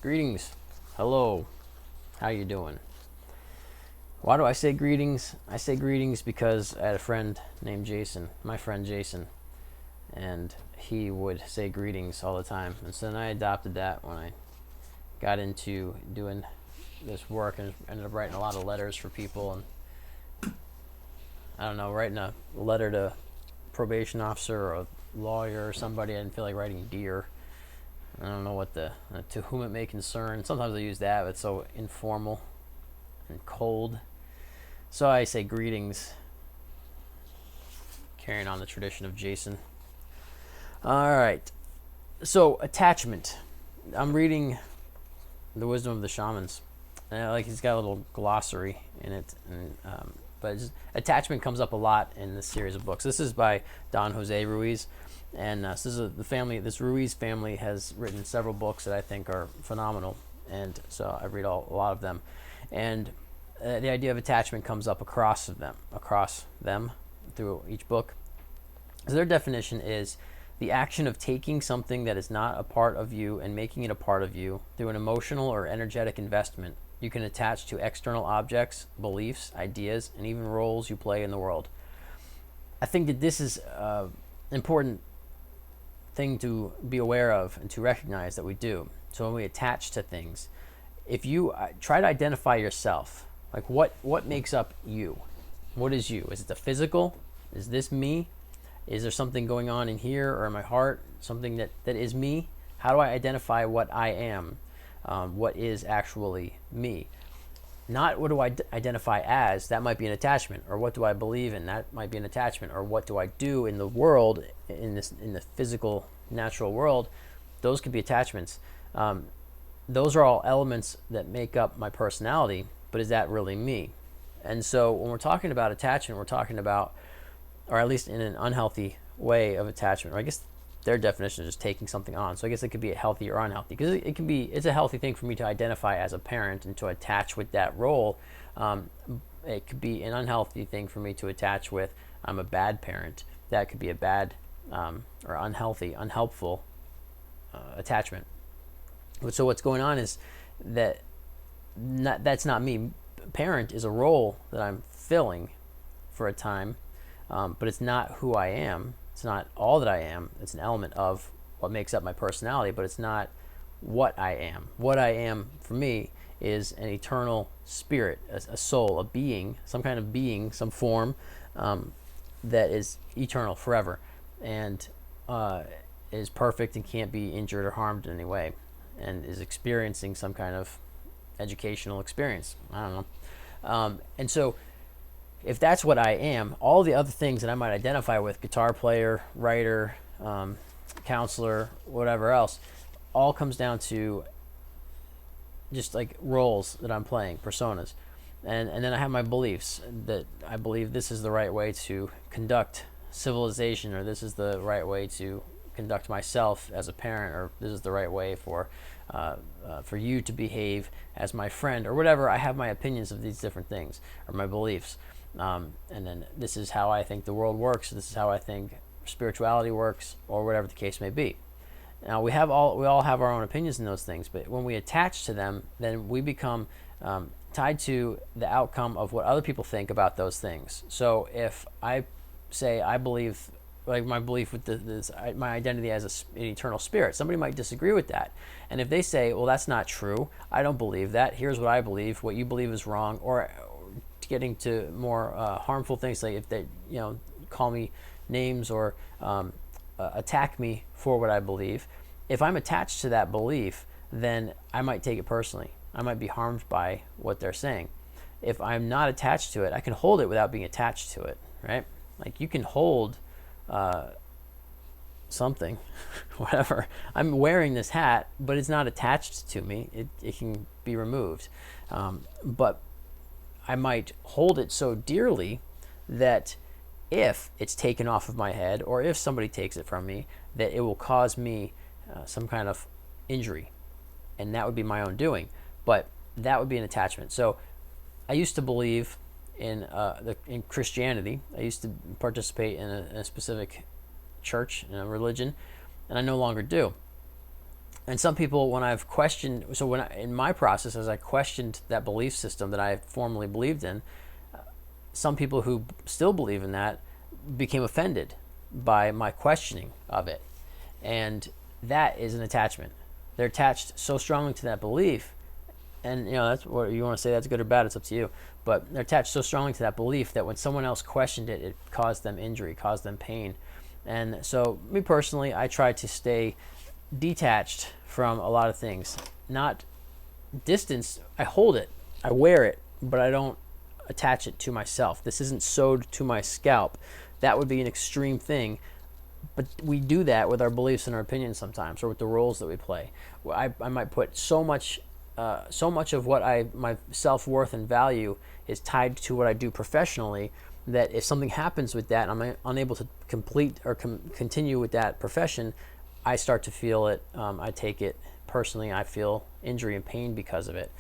Greetings. Hello. How you doing? Why do I say greetings? I say greetings because I had a friend named Jason, my friend Jason, and he would say greetings all the time. And so then I adopted that when I got into doing this work and ended up writing a lot of letters for people. And I don't know, writing a letter to a probation officer or a lawyer or somebody. I didn't feel like writing dear. I don't know what to whom it may concern. Sometimes I use that, but it's so informal and cold. So I say greetings, carrying on the tradition of Jason. All right. So attachment. I'm reading The Wisdom of the Shamans. And like he's got a little glossary in it, but attachment comes up a lot in this series of books. This is by Don Jose Ruiz, and this is the family. This Ruiz family has written several books that I think are phenomenal, and so I read a lot of them. And the idea of attachment comes up across them through each book. So their definition is the action of taking something that is not a part of you and making it a part of you through an emotional or energetic investment you can attach to external objects, beliefs, ideas, and even roles you play in the world. I think that this is an important thing to be aware of and to recognize that we do. So when we attach to things, if you try to identify yourself, like what makes up you? What is you? Is it the physical? Is this me? Is there something going on in here or in my heart? Something that is me? How do I identify what I am? What is actually me? Not what do I identify as, that might be an attachment, or what do I believe in, that might be an attachment, or what do I do in the world, in the physical, natural world, those could be attachments. Those are all elements that make up my personality, but is that really me? And so when we're talking about attachment, we're talking about, or at least in an unhealthy way of attachment, or I guess their definition is just taking something on. So I guess it could be healthy or unhealthy, because it's a healthy thing for me to identify as a parent and to attach with that role. It could be an unhealthy thing for me to attach with I'm a bad parent. That could be a bad or unhealthy, unhelpful attachment. So what's going on is that's not me. Parent is a role that I'm filling for a time, but it's not who I am. It's not all that I am. It's an element of what makes up my personality, but it's not what I am. What I am for me is an eternal spirit, a soul, a being, some kind of being, some form that is eternal forever and is perfect and can't be injured or harmed in any way, and is experiencing some kind of educational experience. I don't know. And so if that's what I am, all the other things that I might identify with, guitar player, writer, counselor, whatever else, all comes down to just like roles that I'm playing, personas. And then I have my beliefs that I believe this is the right way to conduct civilization, or this is the right way to conduct myself as a parent, or this is the right way for you to behave as my friend, or whatever. I have my opinions of these different things, or my beliefs. And then this is how I think the world works. This is how I think spirituality works, or whatever the case may be. Now we all have our own opinions in those things, but when we attach to them, then we become tied to the outcome of what other people think about those things. So if I say I believe, like my belief with my identity as an eternal spirit, somebody might disagree with that, and if they say, well, that's not true, I don't believe that, here's what I believe, what you believe is wrong, or getting to more harmful things, like if they call me names or attack me for what I believe, if I'm attached to that belief, then I might take it personally. I might be harmed by what they're saying. If I'm not attached to it, I can hold it without being attached to it, right? Like you can hold something, whatever. I'm wearing this hat, but it's not attached to me. It can be removed, but I might hold it so dearly that if it's taken off of my head, or if somebody takes it from me, that it will cause me some kind of injury, and that would be my own doing. But that would be an attachment. So I used to believe in Christianity. I used to participate in a specific church, in a religion, and I no longer do. And some people, when I've questioned, so in my process, as I questioned that belief system that I formerly believed in, some people who still believe in that became offended by my questioning of it. And that is an attachment. They're attached so strongly to that belief, and that's what you want to say, that's good or bad, it's up to you. But they're attached so strongly to that belief that when someone else questioned it, it caused them injury, caused them pain. And so, me personally, I try to stay detached from a lot of things. Not distance, I hold it, I wear it, but I don't attach it to myself. This isn't sewed to my scalp. That would be an extreme thing. But we do that with our beliefs and our opinions sometimes, or with the roles that we play. I might put so much of what my self-worth and value is tied to what I do professionally, that if something happens with that and I'm unable to complete or continue with that profession, I start to feel it. I take it personally. I feel injury and pain because of it.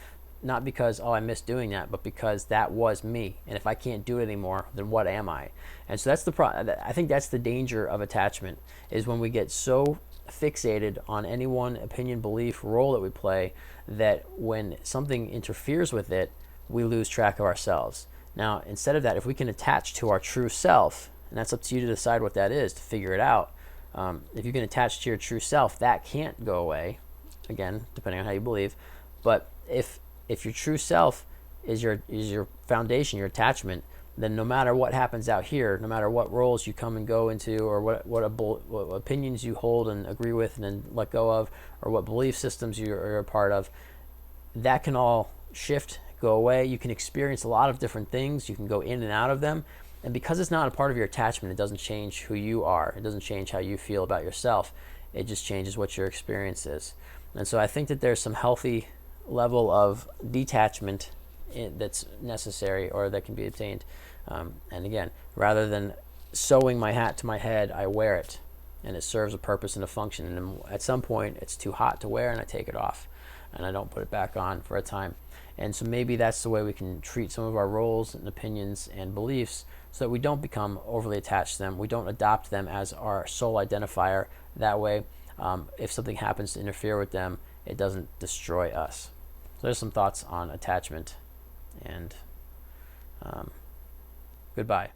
Not because, I miss doing that, but because that was me. And if I can't do it anymore, then what am I? And so that's I think that's the danger of attachment, is when we get so fixated on any one opinion, belief, role that we play, that when something interferes with it, we lose track of ourselves. Now, instead of that, if we can attach to our true self, and that's up to you to decide what that is, to figure it out. If you can attach to your true self, that can't go away, again, depending on how you believe. But if your true self is your foundation, your attachment, then no matter what happens out here, no matter what roles you come and go into, or what opinions you hold and agree with and then let go of, or what belief systems you're a part of, that can all shift, go away. You can experience a lot of different things. You can go in and out of them. And because it's not a part of your attachment, it doesn't change who you are. It doesn't change how you feel about yourself. It just changes what your experience is. And so I think that there's some healthy level of detachment that's necessary, or that can be obtained. And again, rather than sewing my hat to my head, I wear it, and it serves a purpose and a function. And at some point, it's too hot to wear, and I take it off, and I don't put it back on for a time. And so maybe that's the way we can treat some of our roles and opinions and beliefs, so that we don't become overly attached to them. We don't adopt them as our sole identifier. That way, if something happens to interfere with them, it doesn't destroy us. So there's some thoughts on attachment, and goodbye.